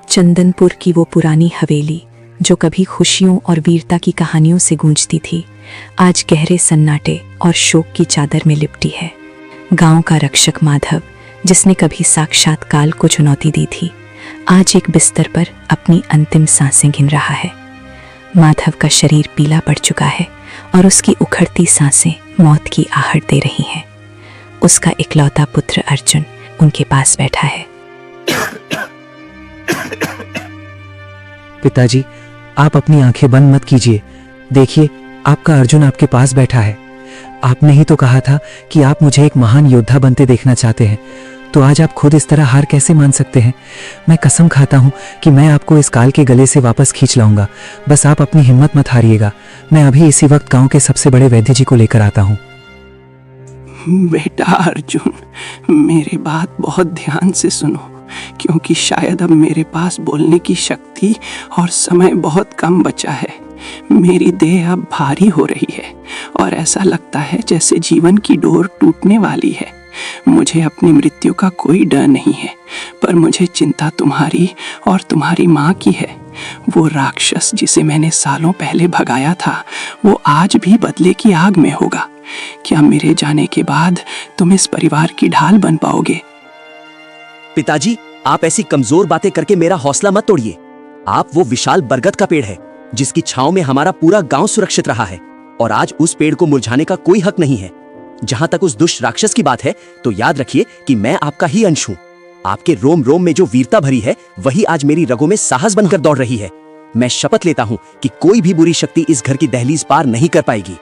चंदनपुर की वो पुरानी हवेली जो कभी खुशियों और वीरता की कहानियों से गूंजती थी, आज गहरे सन्नाटे और शोक की चादर में लिपटी है। गांव का रक्षक माधव, जिसने कभी साक्षात काल को चुनौती दी थी, आज एक बिस्तर पर अपनी अंतिम सांसें गिन रहा है। माधव का शरीर पीला पड़ चुका है और उसकी उखड़ती सांसें मौत की आहट दे रही हैं। उसका इकलौता पुत्र अर्जुन उनके पास बैठा है। पिताजी, आप अपनी आंखें बंद मत कीजिए। देखिए, आपका अर्जुन आपके पास बैठा है। आपने ही तो कहा था कि आप मुझे एक महान योद्धा बनते देखना चाहते हैं, तो आज आप खुद इस तरह हार कैसे मान सकते हैं? मैं कसम खाता हूं कि मैं आपको इस काल के गले से वापस खींच लाऊंगा। बस आप अपनी हिम्मत मत हारिएगा। मैं अभी इसी वक्त गांव के सबसे बड़े वैद्य जी को लेकर आता हूं। बेटा अर्जुन, मेरी बात बहुत ध्यान से सुनो, क्योंकि शायद अब मेरे पास बोलने की शक्ति और समय बहुत कम बचा है। मेरी देह अब भारी हो रही है और ऐसा लगता है जैसे जीवन की डोर टूटने वाली है। मुझे अपनी मृत्यु का कोई डर नहीं है, पर मुझे चिंता तुम्हारी और तुम्हारी माँ की है। वो राक्षस जिसे मैंने सालों पहले भगाया था, वो आज भी बदले की आग में होगा। क्या मेरे जाने के बाद तुम इस परिवार की ढाल बन पाओगे? पिताजी, आप ऐसी कमजोर बातें करके मेरा हौसला मत तोड़िए। आप वो विशाल बरगद का पेड़ है जिसकी छांव में हमारा पूरा गांव सुरक्षित रहा है, और आज उस पेड़ को मुरझाने का कोई हक नहीं है। जहां तक उस दुष्ट राक्षस की बात है, तो याद रखिए कि मैं आपका ही अंश हूं। आपके रोम रोम में जो वीरता भरी है, वही आज मेरी रगों में साहस बनकर दौड़ रही है। मैं शपथ लेता हूं कि कोई भी बुरी शक्ति इस घर की दहलीज पार नहीं कर पाएगी।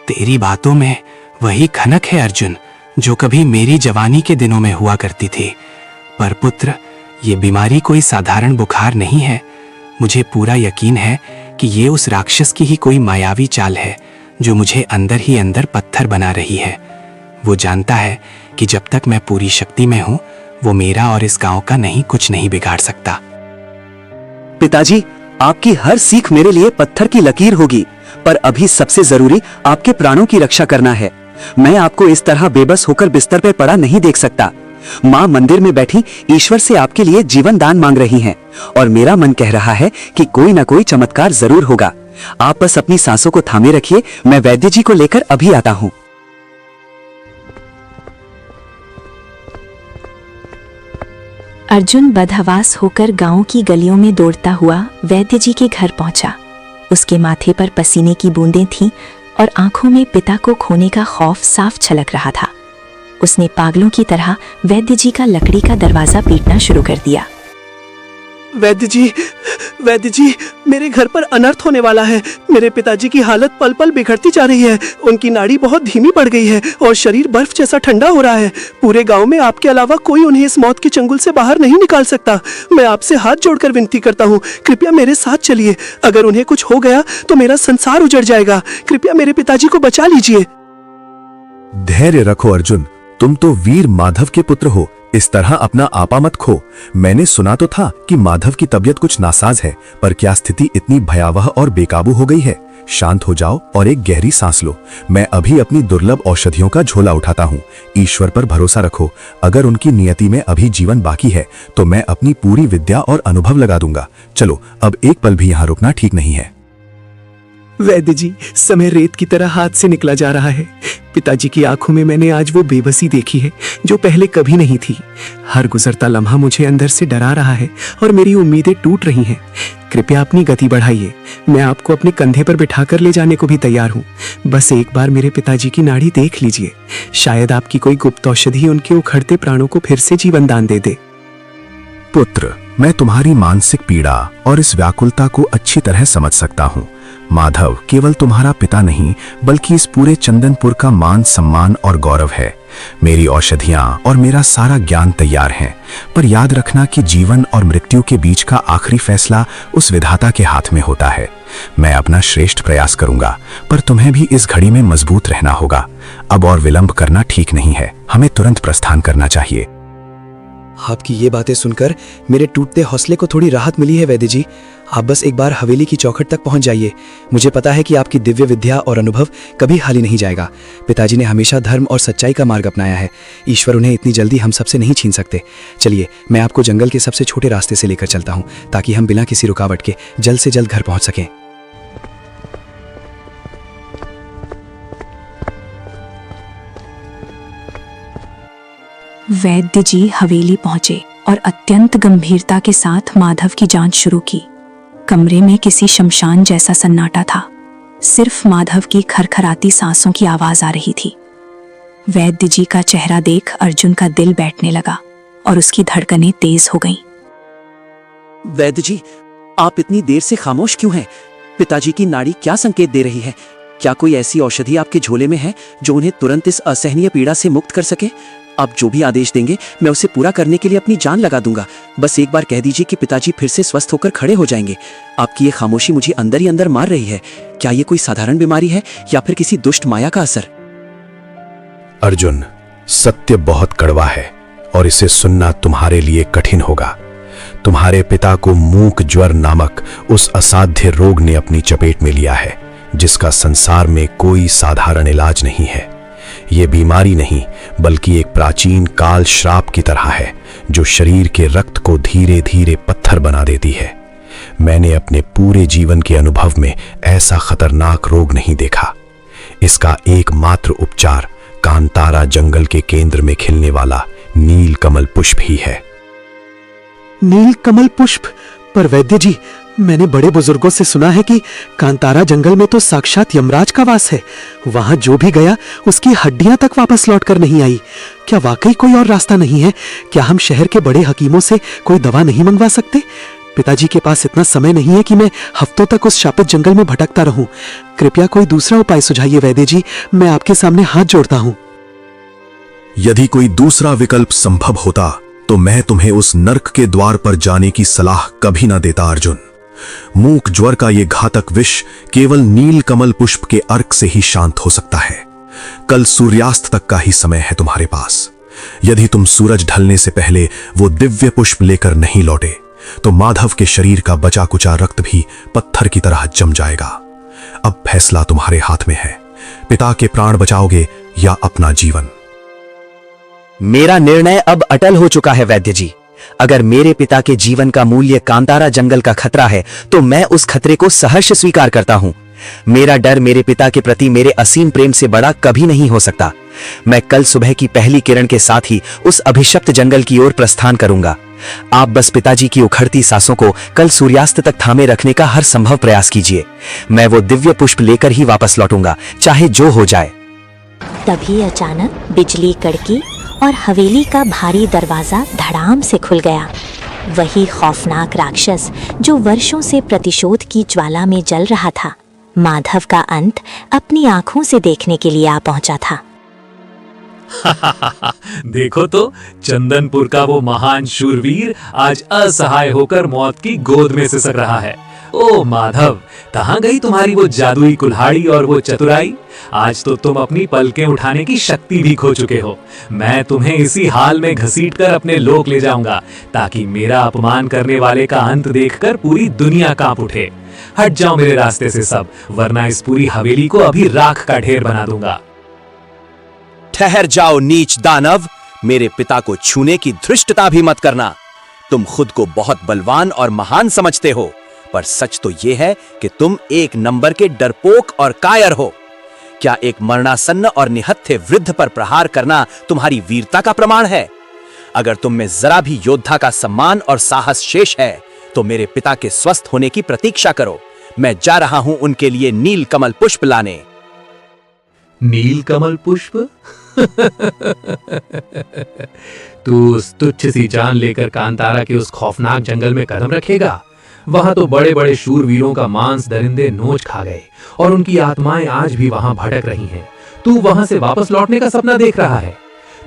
तेरी बातों में वही खनक है अर्जुन, जो कभी मेरी जवानी के दिनों में हुआ करती थी। पर पुत्र, ये बीमारी कोई साधारण बुखार नहीं है। मुझे पूरा यकीन है कि ये उस राक्षस की ही कोई मायावी चाल है, जो मुझे अंदर ही अंदर पत्थर बना रही है। वो जानता है कि जब तक मैं पूरी शक्ति में हूं, वो मेरा और इस गांव का कुछ नहीं बिगाड़ सकता। पिताजी, आपकी हर सीख मेरे लिए पत्थर की लकीर होगी, पर अभी सबसे जरूरी आपके प्राणों की रक्षा करना है। मैं आपको इस तरह बेबस होकर बिस्तर पर पड़ा नहीं देख सकता। माँ मंदिर में बैठी ईश्वर से आपके लिए जीवन दान मांग रही हैं, और मेरा मन कह रहा है कि कोई ना कोई चमत्कार जरूर होगा। आप बस अपनी सांसों को थामे रखिए, मैं वैद्य जी को लेकर अभी आता हूँ। अर्जुन बदहवास होकर गांव की गलियों में दौड़ता हुआ वैद्य जी के घर पहुंचा। उसके माथे पर पसीने की बूंदें थीं और आंखों में पिता को खोने का खौफ साफ छलक रहा था। उसने पागलों की तरह वैद्य जी का लकड़ी का दरवाजा पीटना शुरू कर दिया। वैद्य जी, मेरे घर पर अनर्थ होने वाला है। मेरे पिताजी की हालत पल पल बिगड़ती जा रही है। उनकी नाड़ी बहुत धीमी पड़ गई है और शरीर बर्फ जैसा ठंडा हो रहा है। पूरे गांव में आपके अलावा कोई उन्हें इस मौत के चंगुल से बाहर नहीं निकाल सकता। मैं आपसे हाथ जोड़कर विनती करता हूँ, कृपया मेरे साथ चलिए। अगर उन्हें कुछ हो गया तो मेरा संसार उजड़ जाएगा। कृपया मेरे पिताजी को बचा लीजिए। धैर्य रखो अर्जुन, तुम तो वीर माधव के पुत्र हो। इस तरह अपना आपा मत खो। मैंने सुना तो था कि माधव की तबीयत कुछ नासाज है, पर क्या स्थिति इतनी भयावह और बेकाबू हो गई है? शांत हो जाओ और एक गहरी सांस लो। मैं अभी अपनी दुर्लभ औषधियों का झोला उठाता हूँ। ईश्वर पर भरोसा रखो। अगर उनकी नियति में अभी जीवन बाकी है, तो मैं अपनी पूरी विद्या और अनुभव लगा दूंगा। चलो, अब एक पल भी यहाँ रुकना ठीक नहीं है। वैद्य जी, समय रेत की तरह हाथ से निकला जा रहा है। पिताजी की आंखों में मैंने आज वो बेबसी देखी है जो पहले कभी नहीं थी। हर गुजरता लम्हा मुझे अंदर से डरा रहा है और मेरी उम्मीदें टूट रही हैं। कृपया अपनी गति बढ़ाइए। मैं आपको अपने कंधे पर बिठाकर ले जाने को भी तैयार हूँ। बस एक बार मेरे पिताजी की नाड़ी देख लीजिए। शायद आपकी कोई गुप्त औषधि उनके उखड़ते प्राणों को फिर से जीवन दान दे दे। पुत्र, मैं तुम्हारी मानसिक पीड़ा और इस व्याकुलता को अच्छी तरह समझ सकता हूँ। माधव केवल तुम्हारा पिता नहीं, बल्कि इस पूरे चंदनपुर का मान सम्मान और गौरव है। मेरी औषधियां और मेरा सारा ज्ञान तैयार हैं, पर याद रखना कि जीवन और मृत्यु के बीच का आखिरी फैसला उस विधाता के हाथ में होता है। मैं अपना श्रेष्ठ प्रयास करूंगा, पर तुम्हें भी इस घड़ी में मजबूत रहना होगा। अब और विलंब करना ठीक नहीं है। हमें तुरंत प्रस्थान करना चाहिए। आपकी ये बातें सुनकर मेरे टूटते हौसले को थोड़ी राहत मिली है वैद्य जी। आप बस एक बार हवेली की चौखट तक पहुंच जाइए। मुझे पता है कि आपकी दिव्य विद्या और अनुभव कभी खाली नहीं जाएगा। पिताजी ने हमेशा धर्म और सच्चाई का मार्ग अपनाया है। ईश्वर उन्हें इतनी जल्दी हम सबसे नहीं छीन सकते। चलिए, मैं आपको जंगल के सबसे छोटे रास्ते से लेकर चलता हूँ, ताकि हम बिना किसी रुकावट के जल्द से जल्द घर पहुँच सकें। वैद्य जी हवेली पहुंचे और अत्यंत गंभीरता के साथ माधव की जांच शुरू की। कमरे में किसी शमशान जैसा सन्नाटा था। सिर्फ माधव की खरखराती सांसों की आवाज आ रही थी। वैद्य जी का चेहरा देख अर्जुन का दिल बैठने लगा और उसकी धड़कनें तेज हो गईं। वैद्य जी, आप इतनी देर से खामोश क्यों हैं? पिताजी की नाड़ी क्या संकेत दे रही है? क्या कोई ऐसी औषधि आपके झोले में है जो उन्हें तुरंत इस असहनीय पीड़ा से मुक्त कर सके? आप जो भी आदेश देंगे मैं उसे पूरा करने के लिए अपनी जान लगा दूंगा। बस एक बार कह दीजिए कि पिताजी फिर से स्वस्थ होकर खड़े हो जाएंगे। आपकी ये खामोशी मुझे अंदर ही अंदर मार रही है। क्या ये कोई साधारण बीमारी है या फिर किसी दुष्ट माया का असर? अर्जुन, सत्य बहुत कड़वा है और इसे सुनना तुम्हारे लिए कठिन होगा। तुम्हारे पिता को मूक ज्वर नामक उस असाध्य रोग ने अपनी चपेट में लिया है, जिसका संसार में कोई साधारण इलाज नहीं है। ये बीमारी नहीं बल्कि एक प्राचीन काल श्राप की तरह है, जो शरीर के रक्त को धीरे धीरे पत्थर बना देती है। मैंने अपने पूरे जीवन के अनुभव में ऐसा खतरनाक रोग नहीं देखा। इसका एकमात्र उपचार कांतारा जंगल के केंद्र में खिलने वाला नील कमल पुष्प ही है। नील कमल पुष्प? पर वैद्य जी, मैंने बड़े बुजुर्गों से सुना है कि कांतारा जंगल में तो साक्षात यमराज का वास है। वहां जो भी गया उसकी हड्डियां तक वापस लौटकर नहीं आई। क्या वाकई कोई और रास्ता नहीं है? क्या हम शहर के बड़े हकीमों से कोई दवा नहीं मंगवा सकते? पिताजी के पास इतना समय नहीं है कि मैं हफ्तों तक उस शापित जंगल में भटकता रहूं। कृपया कोई दूसरा उपाय सुझाइए वैद्य जी, मैं आपके सामने हाथ जोड़ता हूं। यदि कोई दूसरा विकल्प संभव होता तो मैं तुम्हें उस नर्क के द्वार पर जाने की सलाह कभी ना देता अर्जुन। मूक ज्वर का ये घातक विष केवल नील कमल पुष्प के अर्क से ही शांत हो सकता है। कल सूर्यास्त तक का ही समय है तुम्हारे पास। यदि तुम सूरज ढलने से पहले वो दिव्य पुष्प लेकर नहीं लौटे तो माधव के शरीर का बचा कुचा रक्त भी पत्थर की तरह जम जाएगा। अब फैसला तुम्हारे हाथ में है। पिता के प्राण बचाओगे या अपना जीवन? मेरा निर्णय अब अटल हो चुका है वैद्य जी। अगर मेरे पिता के जीवन का मूल्य कांतारा जंगल का खतरा है तो मैं उस खतरे को सहर्ष स्वीकार करता हूं। मेरा डर मेरे पिता के प्रति मेरे असीम प्रेम से बड़ा कभी नहीं हो सकता। मैं कल सुबह की पहली किरण के साथ ही उस अभिशप्त जंगल की ओर प्रस्थान करूंगा। आप बस पिताजी की उखड़ती सांसों को कल सूर्यास्त तक थामे रखने का हर संभव प्रयास कीजिए। मैं वो दिव्य पुष्प लेकर ही वापस लौटूंगा, चाहे जो हो जाए। तभी अचानक बिजली कड़की और हवेली का भारी दरवाजा धड़ाम से खुल गया। वही खौफनाक राक्षस जो वर्षों से प्रतिशोध की ज्वाला में जल रहा था, माधव का अंत अपनी आंखों से देखने के लिए आ पहुंचा था। देखो तो, चंदनपुर का वो महान शूरवीर आज असहाय होकर मौत की गोद में सिसक रहा है। ओ माधव, कहाँ गई तुम्हारी वो जादुई कुल्हाड़ी और वो चतुराई? आज तो तुम अपनी पलकें उठाने की शक्ति भी खो चुके हो। मैं तुम्हें इसी हाल में घसीटकर अपने लोक ले जाऊंगा, ताकि मेरा अपमान करने वाले का अंत देखकर पूरी दुनिया कांप उठे। हट जाओ मेरे रास्ते से सब, वरना इस पूरी हवेली को अभी राख का ढेर बना दूंगा। ठहर जाओ नीच दानव, मेरे पिता को छूने की धृष्टता भी मत करना। तुम खुद को बहुत बलवान और महान समझते हो, पर सच तो यह है कि तुम एक नंबर के डरपोक और कायर हो। क्या एक मरणासन्न और निहत्थे वृद्ध पर प्रहार करना तुम्हारी वीरता का प्रमाण है? अगर तुम में जरा भी योद्धा का सम्मान और साहस शेष है तो मेरे पिता के स्वस्थ होने की प्रतीक्षा करो। मैं जा रहा हूं उनके लिए नील कमल पुष्प लाने। नील कमल पुष्प? तू उस तुच्छ सी जान लेकर कांतारा के उस खौफनाक जंगल में कदम रखेगा? वहां तो बड़े बड़े शूरवीरों का मांस दरिंदे नोच खा गए और उनकी आत्माएं आज भी वहां भटक रही हैं। तू वहां से वापस लौटने का सपना देख रहा है।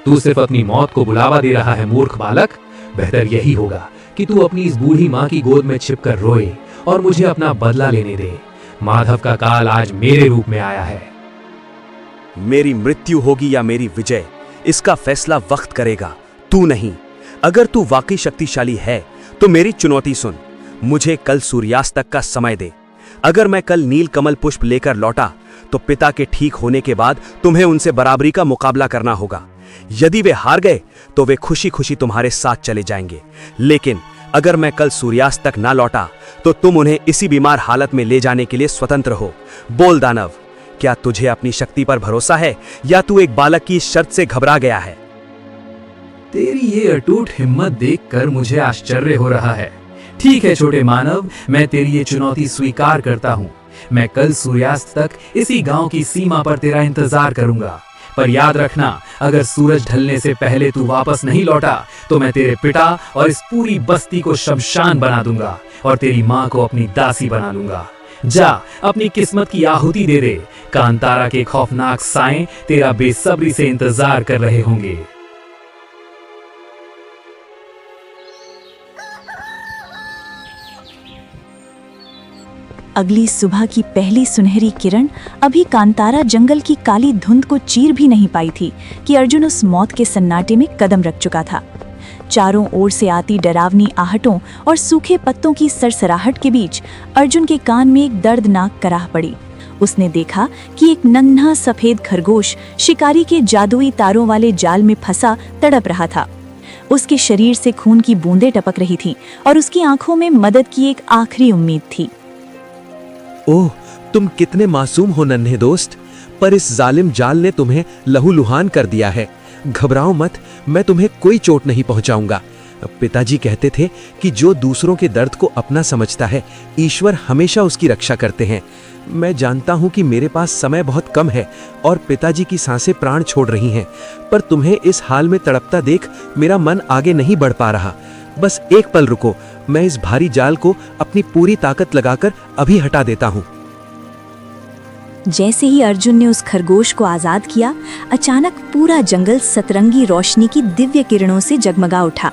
तू सिर्फ अपनी मौत को बुलावा दे रहा है मूर्ख बालक। बेहतर यही होगा कि तू अपनी इस बूढ़ी मां की गोद में छिपकर रोए और मुझे अपना बदला लेने दे। माधव का काल आज मेरे रूप में आया है। मेरी मृत्यु होगी या मेरी विजय, इसका फैसला वक्त करेगा, तू नहीं। अगर तू वाकई शक्तिशाली है तो मेरी चुनौती सुन। मुझे कल सूर्यास्त तक का समय दे। अगर मैं कल नील कमल पुष्प लेकर लौटा तो पिता के ठीक होने के बाद तुम्हें उनसे बराबरी का मुकाबला करना होगा। यदि वे हार गए तो वे खुशी खुशी तुम्हारे साथ चले जाएंगे, लेकिन अगर मैं कल सूर्यास्त तक ना लौटा तो तुम उन्हें इसी बीमार हालत में ले जाने के लिए स्वतंत्र हो। बोल दानव, क्या तुझे अपनी शक्ति पर भरोसा है या तू एक बालक की शर्त से घबरा गया है? तेरी ये अटूट हिम्मत देखकर मुझे आश्चर्य हो रहा है। ठीक है छोटे मानव, मैं तेरी ये चुनौती स्वीकार करता हूँ। मैं कल सूर्यास्त तक इसी गांव की सीमा पर तेरा इंतजार करूंगा। पर याद रखना, अगर सूरज ढलने से पहले तू वापस नहीं लौटा तो मैं तेरे पिता और इस पूरी बस्ती को शमशान बना दूंगा और तेरी माँ को अपनी दासी बना लूंगा। जा, अपनी किस्मत की आहुति दे दे। कांतारा के खौफनाक साएं तेरा बेसब्री से इंतजार कर रहे होंगे। अगली सुबह की पहली सुनहरी किरण अभी कांतारा जंगल की काली धुंध को चीर भी नहीं पाई थी कि अर्जुन उस मौत के सन्नाटे में कदम रख चुका था। चारों ओर से आती डरावनी आहटों और सूखे पत्तों की सरसराहट के बीच अर्जुन के कान में एक दर्दनाक कराह पड़ी। उसने देखा कि एक नन्हा सफेद खरगोश शिकारी के जादुई तारों वाले जाल में फंसा तड़प रहा था। उसके शरीर से खून की बूंदें टपक रही थीं और उसकी आंखों में मदद की एक आखिरी उम्मीद थी। ओह, तुम कितने मासूम हो नन्हे दोस्त, पर इस जालिम जाल ने तुम्हें लहूलुहान कर दिया है। घबराओ मत, मैं तुम्हें कोई चोट नहीं पहुंचाऊंगा। पिताजी कहते थे कि जो दूसरों के दर्द को अपना समझता है, ईश्वर हमेशा उसकी रक्षा करते हैं। मैं जानता हूं कि मेरे पास समय बहुत कम है और पिताजी की सांसें प्राण छोड़ रही हैं, पर तुम्हें इस हाल में तड़पता देख मेरा मन आगे नहीं बढ़ पा रहा। बस एक पल रुको, मैं इस भारी जाल को अपनी पूरी ताकत लगाकर अभी हटा देता हूं। जैसे ही अर्जुन ने उस खरगोश को आजाद किया, अचानक पूरा जंगल सतरंगी रोशनी की दिव्य किरणों से जगमगा उठा।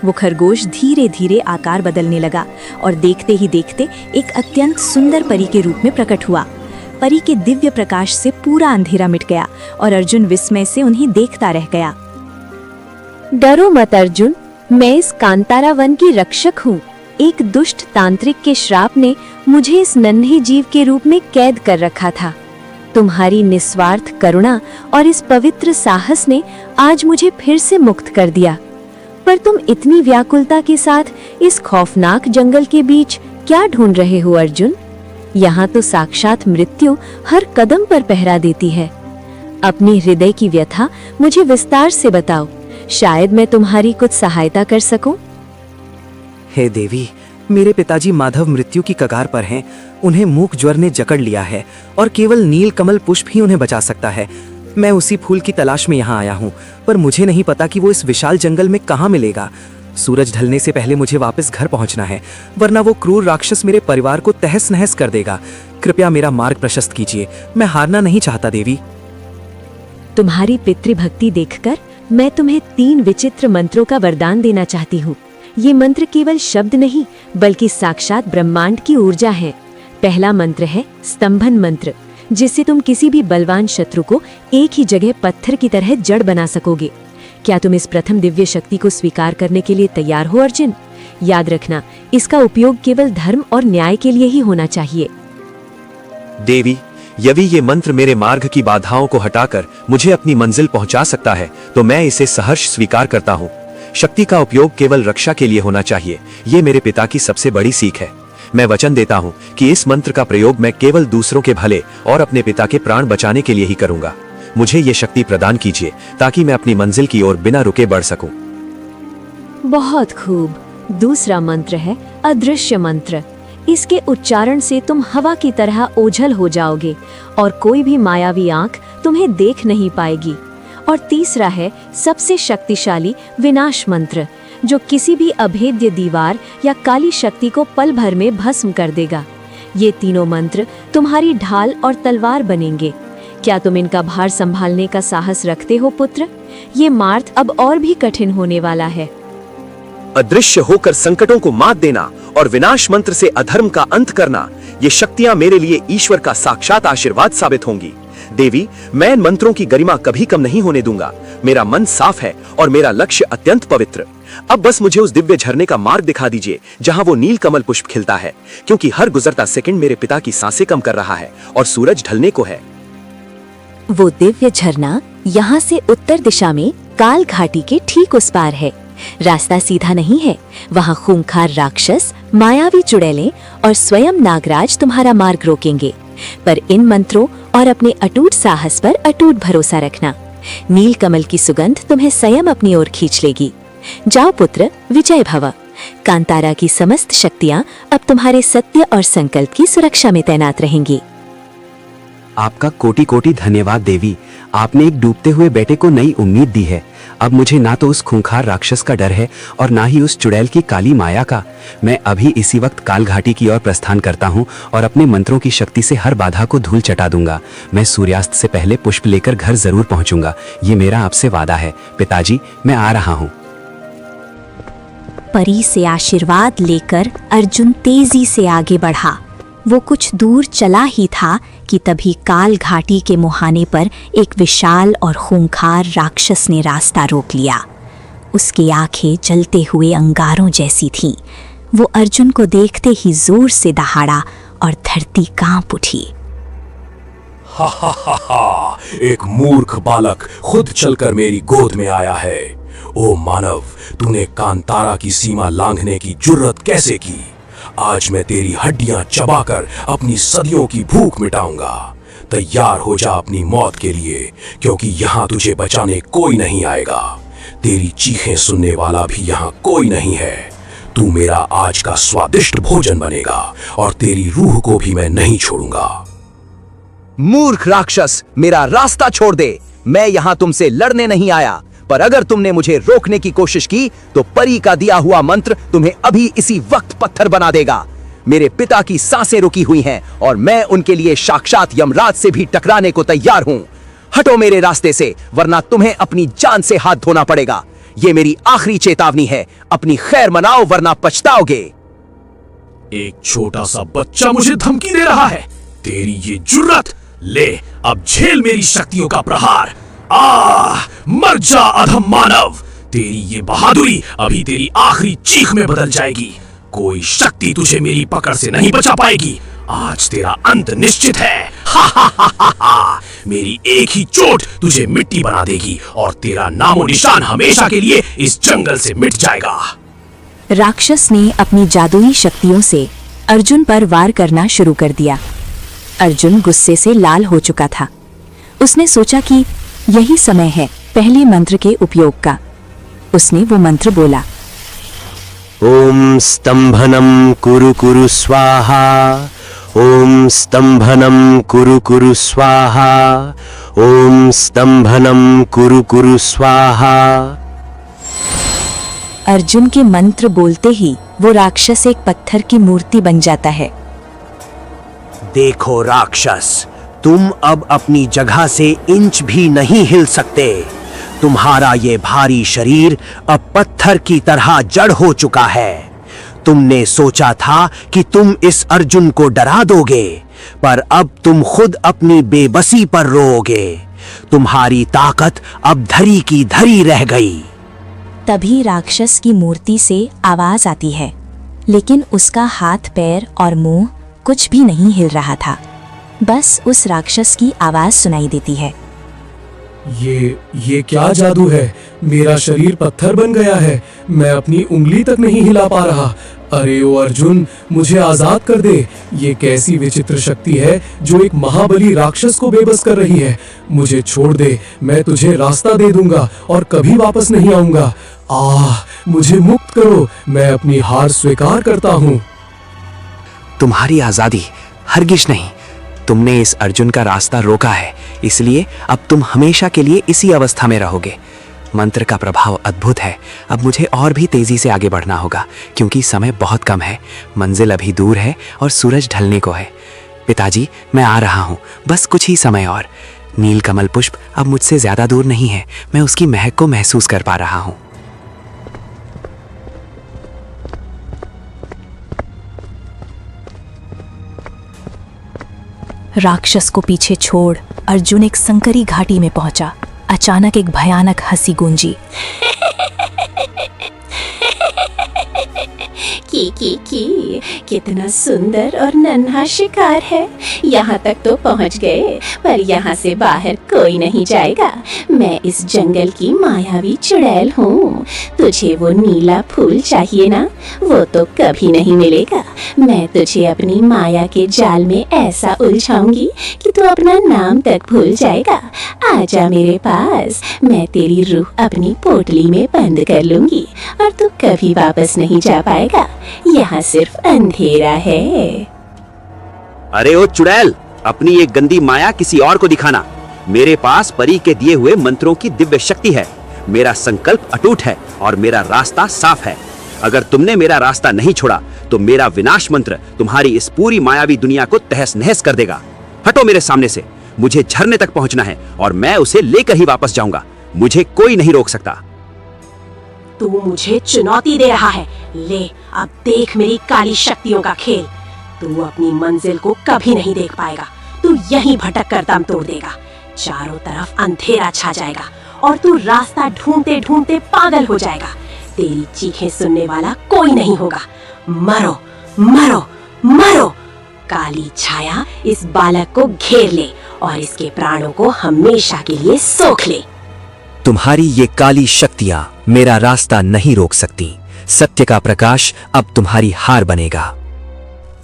वो खरगोश धीरे धीरे आकार बदलने लगा और देखते ही देखते एक अत्यंत सुंदर परी के रूप में प्रकट हुआ। परी के दिव्य प्रकाश से पूरा अंधेरा मिट गया और अर्जुन विस्मय से उन्हें देखता रह गया। डरो मत अर्जुन, मैं इस कांतारा वन की रक्षक हूँ। एक दुष्ट तांत्रिक के श्राप ने मुझे इस नन्हे जीव के रूप में कैद कर रखा था। तुम्हारी निस्वार्थ करुणा और इस पवित्र साहस ने आज मुझे फिर से मुक्त कर दिया। पर तुम इतनी व्याकुलता के साथ इस खौफनाक जंगल के बीच क्या ढूंढ रहे हो अर्जुन? यहाँ तो साक्षात मृत्यु हर कदम पर पहरा देती है। अपनी हृदय की व्यथा मुझे विस्तार से बताओ, शायद मैं तुम्हारी कुछ सहायता कर सकूं। हे देवी, मेरे पिताजी माधव मृत्यु की कगार पर हैं। उन्हें मूक ज्वर ने जकड़ लिया है और केवल नील कमल पुष्प ही उन्हें बचा सकता है। मैं उसी फूल की तलाश में यहाँ आया हूँ, पर मुझे नहीं पता कि वो इस विशाल जंगल में कहाँ मिलेगा। सूरज ढलने से पहले मुझे वापस घर पहुँचना है, वरना वो क्रूर राक्षस मेरे परिवार को तहस नहस कर देगा। कृपया मेरा मार्ग प्रशस्त कीजिए, मैं हारना नहीं चाहता देवी। तुम्हारी पितृभक्ति देखकर मैं तुम्हें 3 विचित्र मंत्रों का वरदान देना चाहती हूँ। ये मंत्र केवल शब्द नहीं, बल्कि साक्षात ब्रह्मांड की ऊर्जा है। पहला मंत्र है स्तंभन मंत्र, जिससे तुम किसी भी बलवान शत्रु को एक ही जगह पत्थर की तरह जड़ बना सकोगे। क्या तुम इस प्रथम दिव्य शक्ति को स्वीकार करने के लिए तैयार हो अर्जुन? याद रखना, इसका उपयोग केवल धर्म और न्याय के लिए ही होना चाहिए। देवी, यदि ये मंत्र मेरे मार्ग की बाधाओं को हटाकर मुझे अपनी मंजिल पहुंचा सकता है तो मैं इसे सहर्ष स्वीकार करता हूँ। शक्ति का उपयोग केवल रक्षा के लिए होना चाहिए, ये मेरे पिता की सबसे बड़ी सीख है। मैं वचन देता हूँ कि इस मंत्र का प्रयोग मैं केवल दूसरों के भले और अपने पिता के प्राण बचाने के लिए ही करूंगा। मुझे ये शक्ति प्रदान कीजिए ताकि मैं अपनी मंजिल की ओर बिना रुके बढ़ सकूं। बहुत खूब। दूसरा मंत्र है अदृश्य मंत्र। इसके उच्चारण से तुम हवा की तरह ओझल हो जाओगे और कोई भी मायावी आंख तुम्हें देख नहीं पाएगी। और तीसरा है सबसे शक्तिशाली विनाश मंत्र, जो किसी भी अभेद्य दीवार या काली शक्ति को पल भर में भस्म कर देगा। ये तीनों मंत्र तुम्हारी ढाल और तलवार बनेंगे। क्या तुम इनका भार संभालने का साहस रखते हो पुत्र? ये मार्ग अब और भी कठिन होने वाला है। अदृश्य होकर संकटों को मात देना और विनाश मंत्र से अधर्म का अंत करना, ये शक्तियां मेरे लिए ईश्वर का साक्षात आशीर्वाद साबित होंगी। देवी, मैं इन मंत्रों की गरिमा कभी कम नहीं होने दूंगा। मेरा मन साफ है और मेरा लक्ष्य अत्यंत पवित्र। अब बस मुझे उस दिव्य झरने का मार्ग दिखा दीजिए जहां वो नील कमल पुष्प खिलता है, क्योंकि हर गुजरता सेकंड मेरे पिता की सांसें कम कर रहा है और सूरज ढलने को है। वो दिव्य झरना यहाँ से उत्तर दिशा में काल घाटी के ठीक उस पार है। रास्ता सीधा नहीं है, वहाँ खूंखार राक्षस, मायावी चुड़ैलें और स्वयं नागराज तुम्हारा मार्ग रोकेंगे। पर इन मंत्रों और अपने अटूट साहस पर अटूट भरोसा रखना। नील कमल की सुगंध तुम्हें स्वयं अपनी ओर खींच लेगी। जाओ पुत्र, विजय भव। कांतारा की समस्त शक्तियाँ अब तुम्हारे सत्य और संकल्प की सुरक्षा में तैनात रहेंगी। आपका कोटि कोटि धन्यवाद देवी। आपने एक डूबते हुए बेटे को नई उम्मीद दी है। अब मुझे ना तो उस खूंखार राक्षस का डर है और ना ही उस चुड़ैल की काली माया का। मैं अभी इसी वक्त काल घाटी की ओर प्रस्थान करता हूँ और अपने मंत्रों की शक्ति से हर बाधा को धूल चटा दूंगा। मैं सूर्यास्त से पहले पुष्प लेकर घर जरूर पहुंचूंगा। ये मेरा आपसे वादा है। पिताजी, मैं आ रहा हूँ। परी से आशीर्वाद लेकर अर्जुन तेजी से आगे बढ़ा। वो कुछ दूर चला ही था कि तभी काल घाटी के मुहाने पर एक विशाल और खूंखार राक्षस ने रास्ता रोक लिया। उसकी आंखें जलते हुए अंगारों जैसी थीं। वो अर्जुन को देखते ही जोर से दहाड़ा और धरती कांप उठी। हा हा हा हा, एक मूर्ख बालक खुद चलकर मेरी गोद में आया है। ओ मानव, तूने कांतारा की सीमा लांघने की जुर्रत कैसे की? आज मैं तेरी हड्डियां चबाकर अपनी सदियों की भूख मिटाऊंगा। तैयार हो जा अपनी मौत के लिए, क्योंकि यहाँ तुझे बचाने कोई नहीं आएगा। तेरी चीखें सुनने वाला भी यहाँ कोई नहीं है। तू मेरा आज का स्वादिष्ट भोजन बनेगा और तेरी रूह को भी मैं नहीं छोड़ूंगा। मूर्ख राक्षस, मेरा रास्ता छोड़ दे। मैं यहाँ तुमसे लड़ने नहीं आया, पर अगर तुमने मुझे रोकने की कोशिश की तो परी का दिया हुआ मंत्र तुम्हें अभी इसी वक्त पत्थर बना देगा। मेरे पिता की सांसें रुकी हुई हैं और मैं उनके लिए साक्षात यमराज से भी टकराने को तैयार हूं। हटो मेरे रास्ते से, वरना तुम्हें अपनी जान से हाथ धोना पड़ेगा। ये मेरी आखिरी चेतावनी है। अपनी खैर मनाओ, वरना पछताओगे। एक छोटा सा बच्चा मुझे धमकी दे रहा है। तेरी ये जुर्रत! ले, अब झेल मेरी शक्तियों का प्रहार। मर जा अधम मानव! तेरी ये बहादुरी अभी तेरी आखिरी चीख में बदल जाएगी। कोई शक्ति तुझे मेरी पकड़ से नहीं बचा पाएगी। आज तेरा अंत निश्चित है। हा हा हा हा हा। मेरी एक ही चोट तुझे मिट्टी बना देगी और तेरा नामो निशान हमेशा के लिए इस जंगल से मिट जाएगा। राक्षस ने अपनी जादुई शक्तियों से अर्जुन पर वार करना शुरू कर दिया। अर्जुन गुस्से से लाल हो चुका था। उसने सोचा कि यही समय है पहले मंत्र के उपयोग का। उसने वो मंत्र बोला, ओम स्तंभनम कुरु कुरु स्वाहा। ओम स्तंभनम कुरु कुरु स्वाहा। ओम स्तंभनम कुरु कुरु स्वाहा। अर्जुन के मंत्र बोलते ही वो राक्षस एक पत्थर की मूर्ति बन जाता है। देखो राक्षस, तुम अब अपनी जगह से इंच भी नहीं हिल सकते। तुम्हारा ये भारी शरीर अब पत्थर की तरह जड़ हो चुका है। तुमने सोचा था कि तुम इस अर्जुन को डरा दोगे, पर अब तुम खुद अपनी बेबसी पर रोओगे। तुम्हारी ताकत अब धरी की धरी रह गई। तभी राक्षस की मूर्ति से आवाज आती है, लेकिन उसका हाथ, पैर और मुंह कुछ भी नहीं हिल रहा था। बस उस राक्षस की आवाज सुनाई देती है, ये क्या जादू है? मेरा शरीर पत्थर बन गया है। मैं अपनी उंगली तक नहीं हिला पा रहा। अरे ओ अर्जुन, मुझे आजाद कर दे। ये कैसी विचित्र शक्ति है जो एक महाबली राक्षस को बेबस कर रही है। मुझे छोड़ दे, मैं तुझे रास्ता दे दूंगा और कभी वापस नहीं आऊंगा। मुझे मुक्त करो, मैं अपनी हार स्वीकार करता हूँ। तुम्हारी आजादी हरगिज नहीं। तुमने इस अर्जुन का रास्ता रोका है, इसलिए अब तुम हमेशा के लिए इसी अवस्था में रहोगे। मंत्र का प्रभाव अद्भुत है। अब मुझे और भी तेजी से आगे बढ़ना होगा, क्योंकि समय बहुत कम है। मंजिल अभी दूर है और सूरज ढलने को है। पिताजी, मैं आ रहा हूँ, बस कुछ ही समय और। नील कमल पुष्प अब मुझसे ज्यादा दूर नहीं है। मैं उसकी महक को महसूस कर पा रहा हूँ। राक्षस को पीछे छोड़ अर्जुन एक संकरी घाटी में पहुंचा। अचानक एक भयानक हंसी गूंजी। की कितना सुंदर और नन्हा शिकार है। यहाँ तक तो पहुँच गए, पर यहाँ से बाहर कोई नहीं जाएगा। मैं इस जंगल की मायावी चुड़ैल हूँ। तुझे वो नीला फूल चाहिए ना, वो तो कभी नहीं मिलेगा। मैं तुझे अपनी माया के जाल में ऐसा उलझाऊंगी कि तू अपना नाम तक भूल जाएगा। आजा मेरे पास, मैं तेरी रूह अपनी पोटली में बंद कर लूंगी और तू कभी वापस नहीं जा पाएगा। यहाँ सिर्फ अंधेरा है। अरे ओ चुड़ैल, अपनी ये गंदी माया किसी और को दिखाना। मेरे पास परी के दिए हुए मंत्रों की दिव्य शक्ति है। मेरा संकल्प अटूट है और मेरा रास्ता साफ है। अगर तुमने मेरा रास्ता नहीं छोड़ा तो मेरा विनाश मंत्र तुम्हारी इस पूरी मायावी दुनिया को तहस नहस कर देगा। हटो मेरे सामने से। मुझे झरने तक पहुंचना है और मैं उसे लेकर ही वापस जाऊंगा। मुझे कोई नहीं रोक सकता। तू मुझे चुनौती दे रहा है। ले, अब देख मेरी काली शक्तियों का खेल। तू अपनी मंजिल को कभी नहीं देख पाएगा। तू यहीं भटक कर दम तोड़ देगा। चारों तरफ अंधेरा छा जाएगा और तू रास्ता ढूंढते ढूंढते पागल हो जाएगा। तेरी चीखें सुनने वाला कोई नहीं होगा। मरो मरो मरो। काली छाया इस बालक को घेर ले और इसके प्राणों को हमेशा के लिए सोख ले। तुम्हारी ये काली शक्तियां मेरा रास्ता नहीं रोक सकती। सत्य का प्रकाश अब तुम्हारी हार बनेगा।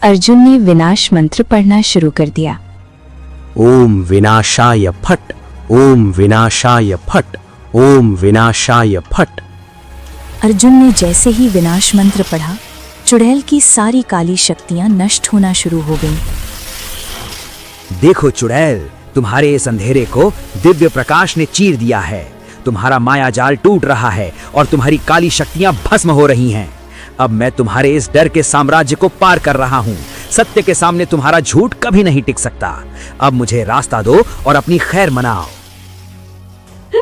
अर्जुन ने विनाश मंत्र पढ़ना शुरू कर दिया। ओम विनाशाय फट, ओम विनाशाय फट, ओम विनाशाय फट। अर्जुन ने जैसे ही विनाश मंत्र पढ़ा, चुड़ैल की सारी काली शक्तियां नष्ट होना शुरू हो गईं। देखो चुड़ैल, तुम्हारे इस अंधेरे को दिव्य प्रकाश ने चीर दिया है। तुम्हारा माया जाल टूट रहा है और तुम्हारी काली शक्तियां भस्म हो रही हैं। अब मैं तुम्हारे इस डर के साम्राज्य को पार कर रहा हूँ। सत्य के सामने तुम्हारा झूठ कभी नहीं टिक सकता। अब मुझे रास्ता दो और अपनी खैर मनाओ।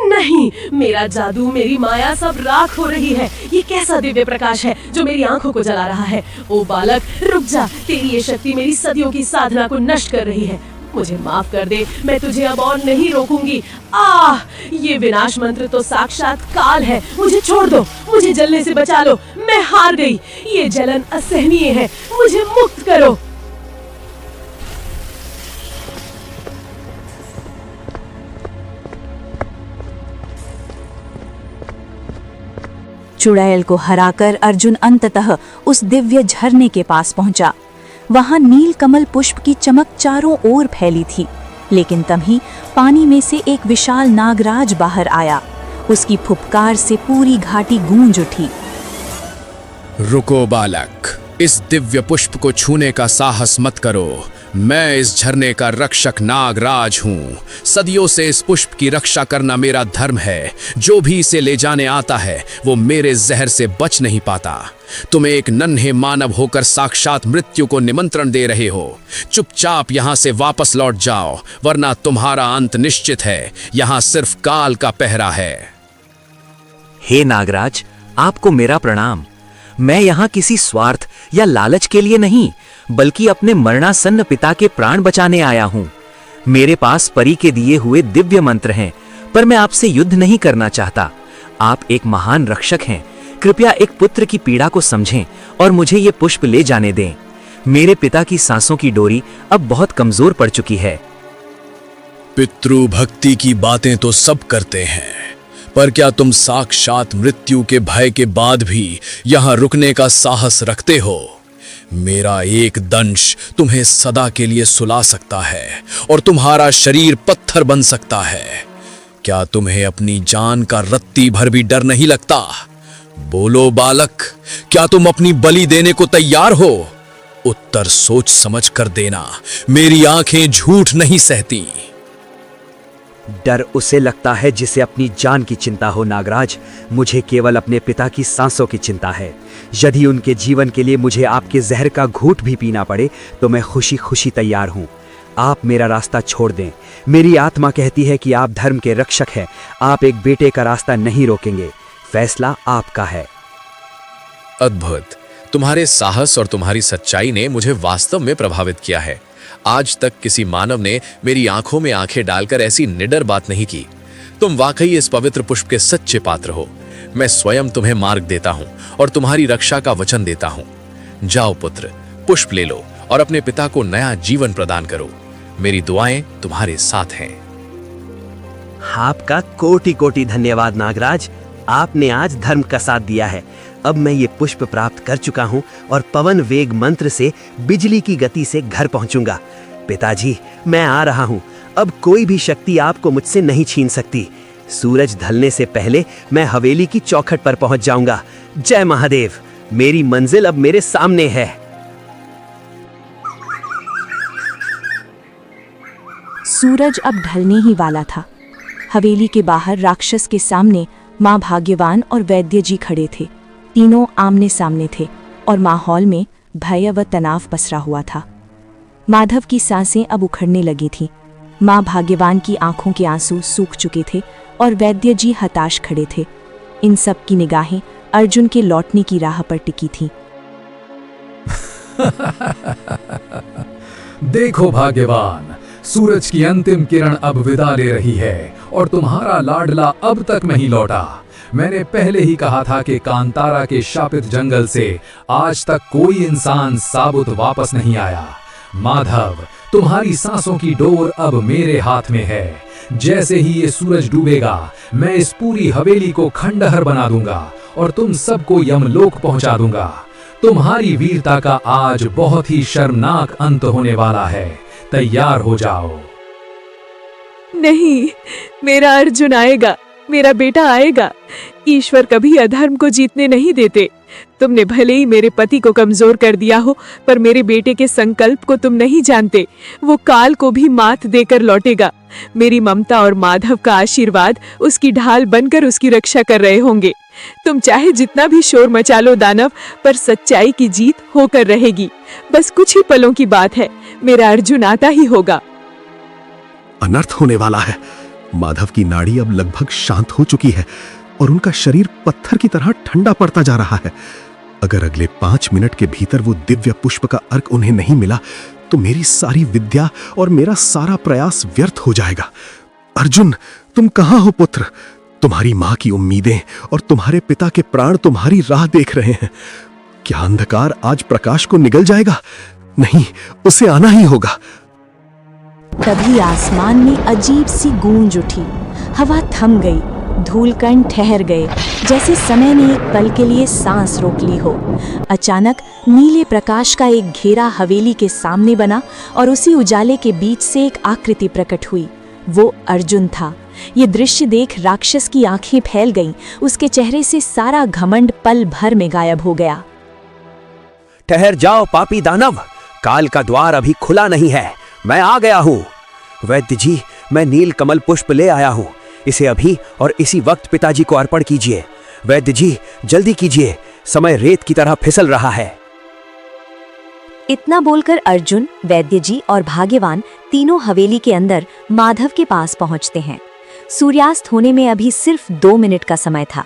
नहीं, मेरा जादू, मेरी माया सब राख हो रही है। ये कैसा दिव्य प्रकाश है जो मेरी आंखों को जला रहा है। ओ बालक, रुक जा। तेरी ये शक्ति मेरी सदियों की साधना को नष्ट कर रही है। मुझे माफ कर दे, मैं तुझे अब और नहीं रोकूंगी। ये विनाश मंत्र तो साक्षात काल है। मुझे छोड़ दो, मुझे जलने से बचा लो। मैं हार गई। ये जलन असहनीय है। मुझे मुक्त करो। चुड़ैल को हराकर अर्जुन अंततः उस दिव्य झरने के पास पहुंचा। वहां नील कमल पुष्प की चमक चारों ओर फैली थी, लेकिन तभी पानी में से एक विशाल नागराज बाहर आया। उसकी फुफकार से पूरी घाटी गूंज उठी। रुको बालक, इस दिव्य पुष्प को छूने का साहस मत करो। मैं इस झरने का रक्षक नागराज हूँ। सदियों से इस पुष्प की रक्षा करना मेरा धर्म है। जो भी इसे ले जाने आता है वो मेरे जहर से बच नहीं पाता। तुम एक नन्हे मानव होकर साक्षात मृत्यु को निमंत्रण दे रहे हो। चुपचाप यहाँ से वापस लौट जाओ, वरना तुम्हारा अंत निश्चित है। यहाँ सिर्फ काल का पहरा है। हे नागराज, आपको मेरा प्रणाम। मैं यहाँ किसी स्वार्थ या लालच के लिए नहीं, बल्कि अपने मरणासन्न पिता के प्राण बचाने आया हूँ। मेरे पास परी के दिए हुए दिव्य मंत्र हैं, पर मैं आपसे युद्ध नहीं करना चाहता। आप एक महान रक्षक हैं। कृपया एक पुत्र की पीड़ा को समझें और मुझे ये पुष्प ले जाने दें। मेरे पिता की सांसों की डोरी अब बहुत कमजोर पड़ चुकी है। पितृभक्ति की बातें तो सब करते हैं, पर क्या तुम साक्षात मृत्यु के भय के बाद भी यहाँ रुकने का साहस रखते हो? मेरा एक दंश तुम्हें सदा के लिए सुला सकता है और तुम्हारा शरीर पत्थर बन सकता है। क्या तुम्हें अपनी जान का रत्ती भर भी डर नहीं लगता? बोलो बालक, क्या तुम अपनी बलि देने को तैयार हो? उत्तर सोच समझ कर देना। मेरी आंखें झूठ नहीं सहती। डर उसे लगता है जिसे अपनी जान की चिंता हो नागराज। मुझे केवल अपने पिता की सांसों की चिंता है। यदि उनके जीवन के लिए मुझे आपके जहर का घूंट भी पीना पड़े तो मैं खुशी खुशी तैयार हूँ। आप मेरा रास्ता छोड़ दें। मेरी आत्मा कहती है कि आप धर्म के रक्षक हैं। आप एक बेटे का रास्ता नहीं रोकेंगे। फैसला आपका है। अद्भुत। तुम्हारे साहस और तुम्हारी सच्चाई ने मुझे वास्तव में प्रभावित किया है। आज तक किसी मानव ने मेरी आंखों में आंखें डालकर ऐसी निडर बात नहीं की। तुम वाकई इस पवित्र पुष्प के सच्चे पात्र हो। मैं स्वयं तुम्हें मार्ग देता हूं और तुम्हारी रक्षा का वचन देता हूं। जाओ पुत्र, पुष्प ले लो और अपने पिता को नया जीवन प्रदान करो। मेरी दुआएं तुम्हारे साथ हैं। आपका कोटि कोटि धन्यवाद नागराज। आपने आज धर्म का साथ दिया है। अब मैं ये पुष्प प्राप्त कर चुका हूँ और पवन वेग मंत्र से बिजली की गति से घर पहुंचूंगा। पिताजी, मैं आ रहा हूँ। अब कोई भी शक्ति आपको मुझसे नहीं छीन सकती। सूरज ढलने से पहले मैं हवेली की चौखट पर पहुंच जाऊंगा। जय महादेव, मेरी मंजिल अब मेरे सामने है। सूरज अब ढलने ही वाला था। हवेली के बाहर राक्षस के सामने माँ भाग्यवान और वैद्य जी खड़े थे। तीनों आमने सामने थे और माहौल में भय व तनाव पसरा हुआ था। माधव की सांसें अब उखड़ने लगी थीं। माँ भाग्यवान की आंखों के आंसू सूख चुके थे और वैद्य जी हताश खड़े थे। इन सब की निगाहें अर्जुन के लौटने की राह पर टिकी थीं। देखो भाग्यवान, सूरज की अंतिम किरण अब विदा ले रही है और तुम्हारा लाडला अब तक नहीं लौटा। मैंने पहले ही कहा था कि कांतारा के शापित जंगल से आज तक कोई इंसान साबुत वापस नहीं आया। माधव, तुम्हारी सांसों की डोर अब मेरे हाथ में है। जैसे ही ये सूरज डूबेगा, मैं इस पूरी हवेली को खंडहर बना दूंगा और तुम सबको यमलोक पहुंचा दूंगा। तुम्हारी वीरता का आज बहुत ही शर्मनाक अंत होने वाला है। तैयार हो जाओ। नहीं, मेरा अर्जुन आएगा, मेरा बेटा आएगा। ईश्वर कभी अधर्म को जीतने नहीं देते। तुमने भले ही मेरे पति को कमजोर कर दिया हो, पर मेरे बेटे के संकल्प को तुम नहीं जानते। वो काल को भी मात देकर लौटेगा। मेरी ममता और माधव का आशीर्वाद उसकी ढाल बनकर उसकी रक्षा कर रहे होंगे। तुम चाहे जितना भी शोर मचा लो दानव, पर सच्चाई की जीत होकर रहेगी। बस कुछ ही पलों की बात है, मेरा अर्जुन आता ही होगा। अनर्थ होने वाला है। माधव की नाड़ी अब लगभग शांत हो चुकी है और उनका शरीर पत्थर की तरह ठंडा पड़ता जा रहा है। अगर अगले 5 मिनट के भीतर वो दिव्य पुष्प का अर्क उन्हें नहीं मिला तो मेरी सारी विद्या और मेरा सारा प्रयास व्यर्थ हो जाएगा। अर्जुन, तुम कहां हो पुत्र? तुम्हारी मां की उम्मीदें और तुम्हारे पिता के प्राण तुम्हारी राह देख रहे हैं। क्या अंधकार आज प्रकाश को निगल जाएगा? नहीं, उसे आना ही होगा। तभी आसमान में अजीब सी गूंज उठी। हवा थम गई, धूलकण ठहर गए, जैसे समय ने एक पल के लिए सांस रोक ली हो। अचानक नीले प्रकाश का एक घेरा हवेली के सामने बना और उसी उजाले के बीच से एक आकृति प्रकट हुई। वो अर्जुन था। ये दृश्य देख राक्षस की आंखें फैल गईं। उसके चेहरे से सारा घमंड पल भर में गायब हो गया। ठहर जाओ पापी दानव, काल का द्वार अभी खुला नहीं है। मैं आ गया हूँ। वैद्य जी, मैं नील कमल पुष्प ले आया हूँ। इसे अभी और इसी वक्त पिताजी को अर्पण कीजिए। वैद्य जी, जल्दी कीजिए, समय रेत की तरह फिसल रहा है। इतना बोलकर अर्जुन, वैद्य जी और भाग्यवान तीनों हवेली के अंदर माधव के पास पहुंचते हैं। सूर्यास्त होने में अभी सिर्फ 2 मिनट का समय था।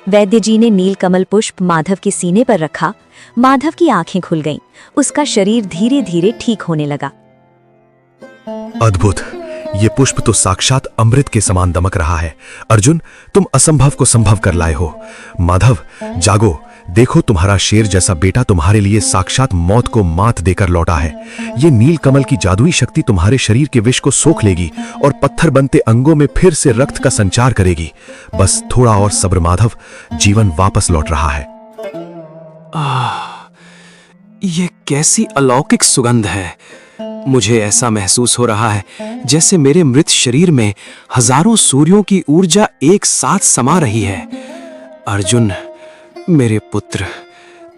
वैद्य जी ने नीलकमल पुष्प माधव के सीने पर रखा। माधव की आंखें खुल गईं। उसका शरीर धीरे धीरे ठीक होने लगा। अद्भुत! ये पुष्प तो साक्षात अमृत के समान दमक रहा है। अर्जुन, तुम असंभव को संभव कर लाए हो। माधव, जागो, देखो तुम्हारा शेर जैसा बेटा तुम्हारे लिए साक्षात मौत को मात देकर लौटा है। ये नील कमल की जादुई शक्ति तुम्हारे शरीर के विष को सोख लेगी और पत्थर बनते अंगों में फिर से रक्त का संचार करेगी। बस थोड़ा और सब्र माधव, जीवन वापस लौट रहा है। ये कैसी अलौकिक सुगंध है। मुझे ऐसा महसूस हो रहा है जैसे मेरे मृत शरीर में हजारों सूर्यों की ऊर्जा एक साथ समा रही है। अर्जुन, मेरे पुत्र,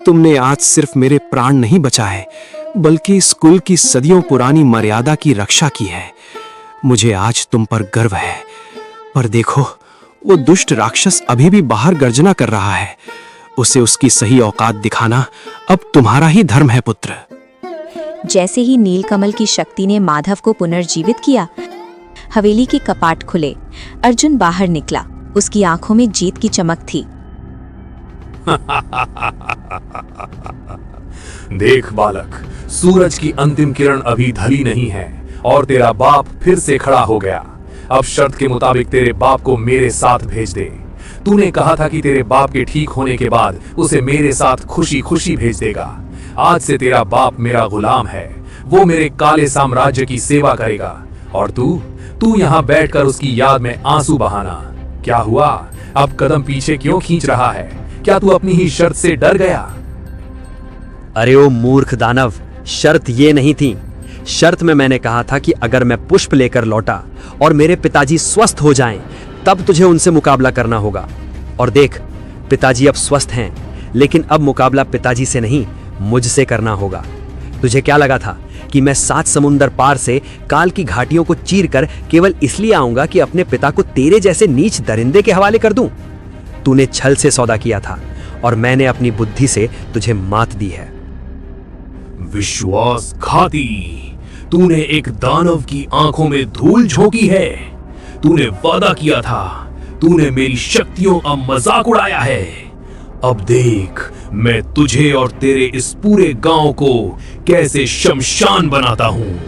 तुमने आज सिर्फ मेरे प्राण नहीं बचाए, बल्कि इस कुल की सदियों पुरानी मर्यादा की रक्षा की है। मुझे आज तुम पर गर्व है। पर देखो, वो दुष्ट राक्षस अभी भी बाहर गर्जना कर रहा है। उसे उसकी सही औकात दिखाना अब तुम्हारा ही धर्म है पुत्र। जैसे ही नीलकमल की शक्ति ने माधव को पुनर्जीवित किया, हवेली के कपाट खुले। अर्जुन बाहर निकला। उसकी आंखों में जीत की चमक थी। देख बालक, सूरज की अंतिम किरण अभी ढली नहीं है और तेरा बाप फिर से खड़ा हो गया। अब शर्त के मुताबिक तेरे बाप को मेरे साथ भेज दे। तूने कहा था कि तेरे बाप के ठीक होने के बाद उसे मेरे साथ खुशी खुशी भेज देगा। आज से तेरा बाप मेरा गुलाम है, वो मेरे काले साम्राज्य की सेवा करेगा और तू यहाँ बैठकर उसकी याद में आंसू बहाना। क्या हुआ? अब कदम पीछे क्यों खींच रहा है? क्या तू अपनी ही शर्त से डर गया? अरे ओ मूर्ख दानव, शर्त ये नहीं थी। शर्त में मैंने कहा था कि अगर मैं पुष्प लेकर लौटा और मेरे पिताजी स्वस्थ हो जाएं, तब तुझे उनसे मुकाबला करना होगा। और देख, पिताजी अब स्वस्थ हैं, लेकिन अब मुकाबला पिताजी से नहीं, मुझसे करना होगा। तुझे क्या लगा था कि मैं 7 समुंदर पार से काल की घाटियों को चीर कर केवल इसलिए आऊंगा कि अपने पिता को तेरे जैसे नीच दरिंदे के हवाले कर दूं? तूने छल से सौदा किया था और मैंने अपनी बुद्धि से तुझे मात दी है। विश्वासघाती, तूने एक दानव की आंखों में धूल झोंकी है। तूने वादा किया था, तूने मेरी शक्तियों का मजाक उड़ाया है। अब देख, मैं तुझे और तेरे इस पूरे गांव को कैसे शमशान बनाता हूँ।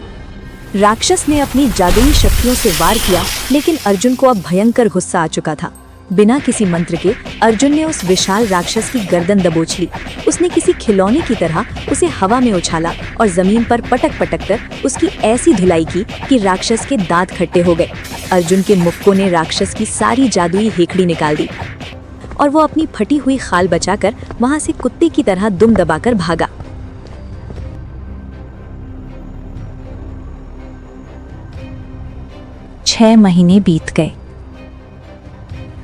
राक्षस ने अपनी जादुई शक्तियों से वार किया, लेकिन अर्जुन को अब भयंकर गुस्सा आ चुका था। बिना किसी मंत्र के अर्जुन ने उस विशाल राक्षस की गर्दन दबोच ली। उसने किसी खिलौने की तरह उसे हवा में उछाला और जमीन पर पटक पटक कर उसकी ऐसी धुलाई की कि राक्षस के दांत खट्टे हो गए। अर्जुन के मुक्कों ने राक्षस की सारी जादुई हेकड़ी निकाल दी और वो अपनी फटी हुई खाल बचाकर वहां से कुत्ते की तरह दुम दबाकर भागा। छह महीने बीत गए।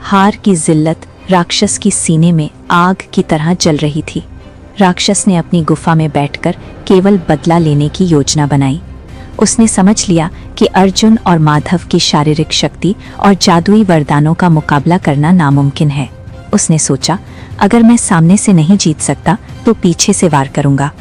हार की जिल्लत राक्षस की सीने में आग की तरह जल रही थी। राक्षस ने अपनी गुफा में बैठकर केवल बदला लेने की योजना बनाई। उसने समझ लिया कि अर्जुन और माधव की शारीरिक शक्ति और जादुई वरदानों का मुकाबला करना नामुमकिन है। उसने सोचा, अगर मैं सामने से नहीं जीत सकता तो पीछे से वार करूंगा।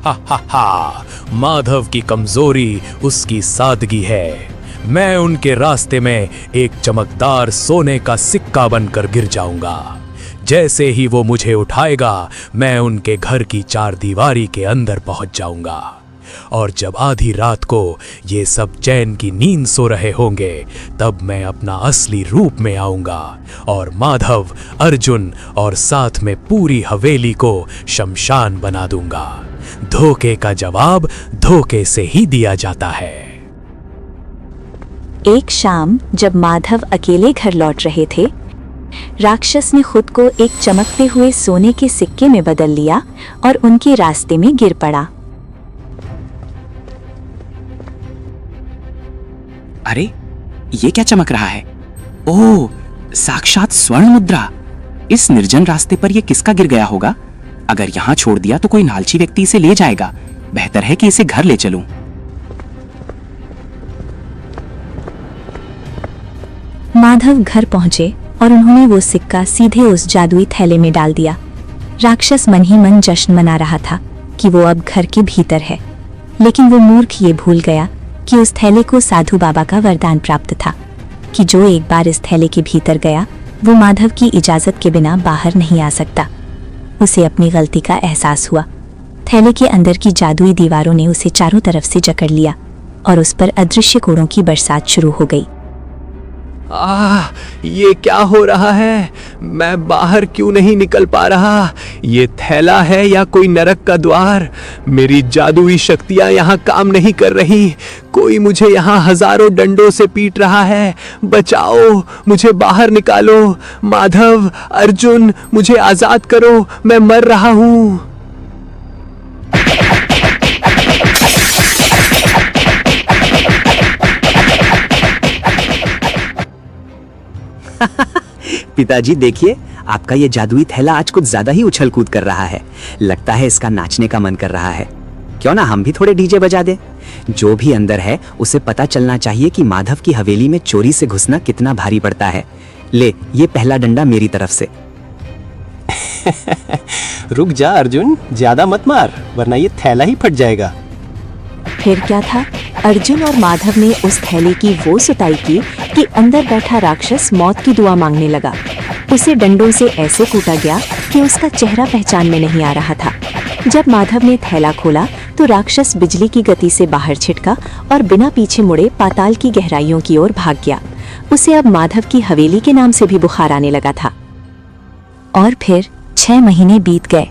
हा, माधव की कमजोरी उसकी सादगी है। मैं उनके रास्ते में एक चमकदार सोने का सिक्का बनकर गिर जाऊंगा। जैसे ही वो मुझे उठाएगा, मैं उनके घर की 4 दीवारी के अंदर पहुंच जाऊंगा। और जब आधी रात को ये सब चैन की नींद सो रहे होंगे, तब मैं अपना असली रूप में आऊंगा और माधव, अर्जुन और साथ में पूरी हवेली को शमशान बना दूंगा। धोखे का जवाब धोखे से ही दिया जाता है। एक शाम जब माधव अकेले घर लौट रहे थे, राक्षस ने खुद को एक चमकते हुए सोने के सिक्के में बदल लिया और उनके रास्ते में गिर पड़ा। अरे, ये क्या चमक रहा है? ओह, साक्षात स्वर्ण मुद्रा। इस निर्जन रास्ते पर यह किसका गिर गया होगा? अगर यहाँ छोड़ दिया तो कोई लालची व्यक्ति इसे ले जाएगा। बेहतर है कि इसे घर ले चलूं। माधव घर पहुंचे और उन्होंने वो सिक्का सीधे उस जादुई थैले में डाल दिया। राक्षस मन ही मन जश्न मना रहा था कि वो अब घर के भीतर है, लेकिन वो मूर्ख ये भूल गया कि उस थैले को साधु बाबा का वरदान प्राप्त था कि जो एक बार इस थैले के भीतर गया, वो माधव की इजाजत के बिना बाहर नहीं आ सकता। उसे अपनी गलती का एहसास हुआ। थैले के अंदर की जादुई दीवारों ने उसे चारों तरफ से जकड़ लिया और उस पर अदृश्य कोड़ों की बरसात शुरू हो गई। ये क्या हो रहा है? मैं बाहर क्यों नहीं निकल पा रहा? ये थैला है या कोई नरक का द्वार? मेरी जादुई शक्तियां यहाँ काम नहीं कर रही। कोई मुझे यहाँ हजारों डंडों से पीट रहा है। बचाओ, मुझे बाहर निकालो। माधव, अर्जुन, मुझे आजाद करो, मैं मर रहा हूँ। पिताजी देखिए, आपका ये जादुई थैला आज कुछ ज्यादा ही उछल कूद कर रहा है। लगता है इसका नाचने का मन कर रहा है। क्यों ना हम भी थोड़े डीजे बजा दे? जो भी अंदर है उसे पता चलना चाहिए कि माधव की हवेली में चोरी से घुसना कितना भारी पड़ता है। ले, ये पहला डंडा मेरी तरफ से। रुक जा अर्जुन, ज्यादा मत मार, वरना ये थैला ही फट जाएगा। फिर क्या था, अर्जुन और माधव ने उस थैले की वो सुताई की कि अंदर बैठा राक्षस मौत की दुआ मांगने लगा। उसे डंडों से ऐसे कूटा गया कि उसका चेहरा पहचान में नहीं आ रहा था। जब माधव ने थैला खोला तो राक्षस बिजली की गति से बाहर छिटका और बिना पीछे मुड़े पाताल की गहराइयों की ओर भाग गया। उसे अब माधव की हवेली के नाम से भी बुखार आने लगा था। और फिर 6 महीने बीत गए।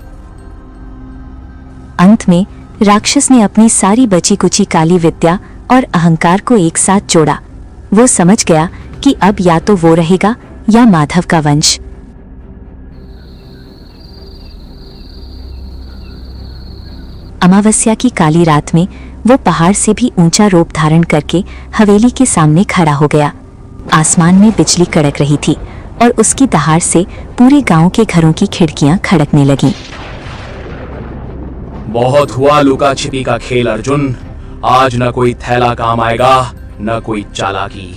अंत में राक्षस ने अपनी सारी बची कुची काली विद्या और अहंकार को एक साथ जोड़ा। वो समझ गया कि अब या तो वो रहेगा या माधव का वंश। अमावस्या की काली रात में वो पहाड़ से भी ऊंचा रूप धारण करके हवेली के सामने खड़ा हो गया। आसमान में बिजली कड़क रही थी और उसकी दहाड़ से पूरे गांव के घरों की खिड़कियां खड़कने लगीं। बहुत हुआ लुका छिपी का खेल अर्जुन। आज न कोई थैला काम आएगा न कोई चालाकी।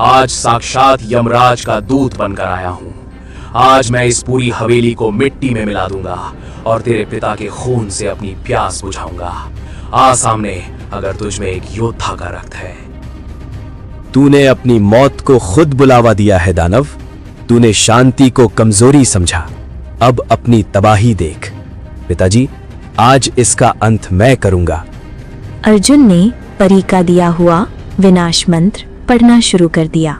आज साक्षात यमराज का दूत बनकर आया हूँ। आज मैं इस पूरी हवेली को मिट्टी में मिला दूंगा और तेरे पिता के खून से अपनी प्यास बुझाऊंगा। आ सामने अगर तुझ में एक योद्धा का रक्त है। तूने अपनी मौत को खुद बुलावा दिया है दानव। तूने शांति को कमजोरी समझा, अब अपनी तबाही देख। पिताजी, आज इसका अंत मैं करूंगा। अर्जुन ने परी का दिया हुआ विनाश मंत्र पढ़ना शुरू कर दिया।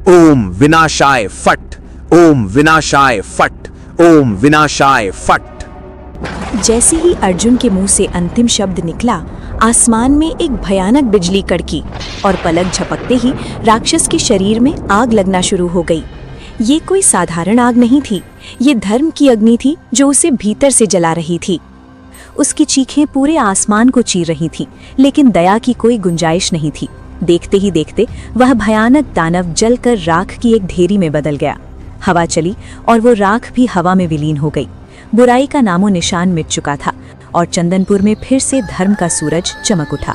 ओम विनाशाय फट, ओम विनाशाय फट, ओम विनाशाय फट। जैसे ही अर्जुन के मुंह से अंतिम शब्द निकला, आसमान में एक भयानक बिजली कड़की और पलक झपकते ही राक्षस के शरीर में आग लगना शुरू हो गई। ये कोई साधारण आग नहीं थी, ये धर्म की अग्नि थी जो उसे भीतर से जला रही थी। उसकी चीखें पूरे आसमान को चीर रही थीं, लेकिन दया की कोई गुंजाइश नहीं थी। देखते ही देखते वह भयानक दानव जलकर राख की एक ढेरी में बदल गया। हवा चली और वो राख भी हवा में विलीन हो गई। बुराई का नामो निशान मिट चुका था और चंदनपुर में फिर से धर्म का सूरज चमक उठा।